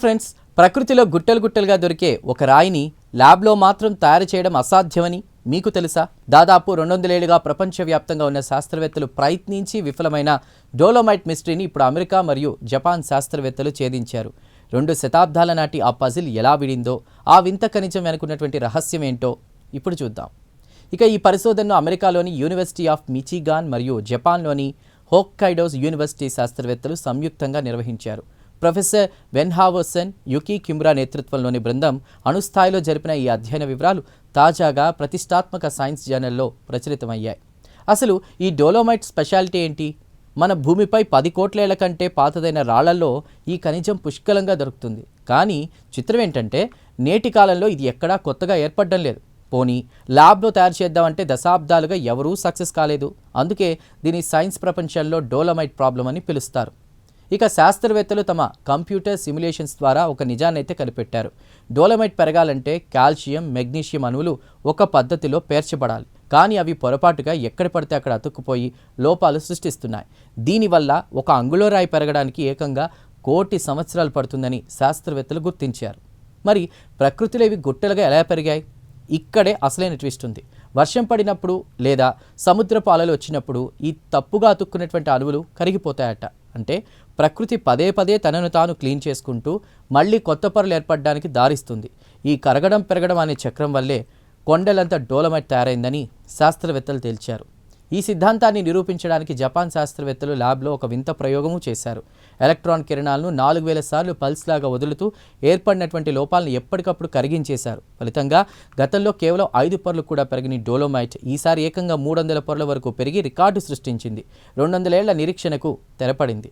Friends, ప్రకృతిలో గుట్టలు గుట్టలుగా దొరికే ఒక రాయిని ల్యాబ్లో మాత్రం తయారు చేయడం అసాధ్యమని మీకు తెలుసా? దాదాపు 200 ఏళ్లుగా ప్రపంచవ్యాప్తంగా ఉన్న శాస్త్రవేత్తలు ప్రయత్నించి విఫలమైన డోలోమైట్ మిస్టరీని ఇప్పుడు అమెరికా మరియు జపాన్ శాస్త్రవేత్తలు ఛేదించారు. 2 శతాబ్దాల నాటి ఆ పజిల్ ఎలా విడిందో, ఆ వింత ఖనిజం వెనుకున్నటువంటి రహస్యం ఏంటో ఇప్పుడు చూద్దాం. ఇక ఈ పరిశోధనను అమెరికాలోని యూనివర్సిటీ ఆఫ్ మిచిగాన్ మరియు జపాన్లోని హోక్కైడో యూనివర్సిటీ శాస్త్రవేత్తలు సంయుక్తంగా నిర్వహించారు. ప్రొఫెసర్ వెన్హావోసెన్, యుకి కిమ్రా నేతృత్వంలోని బృందం అణుస్థాయిలో జరిపిన ఈ అధ్యయన వివరాలు తాజాగా ప్రతిష్టాత్మక సైన్స్ జర్నల్లో ప్రచురితమయ్యాయి. అసలు ఈ డోలోమైట్ స్పెషాలిటీ ఏంటి? మన భూమిపై 10 కోట్లేళ్ల కంటే పాతదైన రాళ్లలో ఈ ఖనిజం పుష్కలంగా దొరుకుతుంది. కానీ చిత్రం ఏంటంటే, నేటి కాలంలో ఇది ఎక్కడా కొత్తగా ఏర్పడడం లేదు. పోనీ ల్యాబ్లో తయారు చేద్దామంటే దశాబ్దాలుగా ఎవరూ సక్సెస్ కాలేదు. అందుకే దీని సైన్స్ ప్రపంచంలో డోలోమైట్ ప్రాబ్లం అని పిలుస్తారు. ఇక శాస్త్రవేత్తలు తమ కంప్యూటర్ సిమ్యులేషన్స్ ద్వారా ఒక నిజాన్నైతే కనిపెట్టారు. డోలోమైట్ పెరగాలంటే కాల్షియం, మెగ్నీషియం అణువులు ఒక పద్ధతిలో పేర్చబడాలి. కానీ అవి పొరపాటుగా ఎక్కడ పడితే అక్కడ అతుక్కుపోయి లోపాలు సృష్టిస్తున్నాయి. దీనివల్ల ఒక అంగుళరాయి పెరగడానికి ఏకంగా 1 కోటి సంవత్సరాలు పడుతుందని శాస్త్రవేత్తలు గుర్తించారు. మరి ప్రకృతిలో ఇవి గుట్టలుగా ఎలా పెరిగాయి? ఇక్కడే అసలైన ట్విస్ట్ ఉంది. వర్షం పడినప్పుడు లేదా సముద్రపు అలలు వచ్చినప్పుడు ఈ తప్పుగా అతుక్కున్నటువంటి అణువులు కరిగిపోతాయట. అంటే ప్రకృతి పదే పదే తనను తాను క్లీన్ చేసుకుంటూ మళ్ళీ కొత్త పొరలు ఏర్పడడానికి దారిస్తుంది. ఈ కరగడం పెరగడం అనే చక్రం వల్లే కొండలంతా డోలోమైట్ తయారైందని శాస్త్రవేత్తలు తేల్చారు. ఈ సిద్ధాంతాన్ని నిరూపించడానికి జపాన్ శాస్త్రవేత్తలు ల్యాబ్లో ఒక వింత ప్రయోగము చేశారు. ఎలక్ట్రాన్ కిరణాలను 4000 సార్లు పల్స్ లాగా వదులుతూ ఏర్పడినటువంటి లోపాలను ఎప్పటికప్పుడు కరిగించేశారు. ఫలితంగా గతంలో కేవలం 5 పొరలు కూడా పెరిగిన డోలోమైట్ ఈసారి ఏకంగా 300 పొరల వరకు పెరిగి రికార్డు సృష్టించింది. 200 ఏళ్ల నిరీక్షణకు తెరపడింది.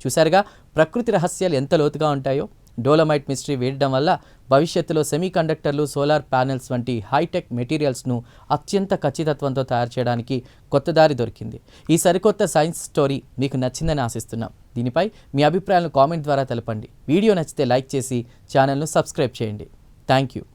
చూశారుగా ప్రకృతి రహస్యాలు ఎంత లోతుగా ఉంటాయో. డోలోమైట్ మిస్టరీ వేయడం వల్ల భవిష్యత్తులో సెమీకండక్టర్లు, సోలార్ ప్యానెల్స్ వంటి హైటెక్ మెటీరియల్స్ను అత్యంత ఖచ్చితత్వంతో తయారు చేయడానికి కొత్త దారి దొరికింది. ఈ సరికొత్త సైన్స్ స్టోరీ మీకు నచ్చిందని ఆశిస్తున్నాం. దీనిపై మీ అభిప్రాయాలను కామెంట్ ద్వారా తెలపండి. వీడియో నచ్చితే లైక్ చేసి ఛానల్ను సబ్స్క్రైబ్ చేయండి. Thank you.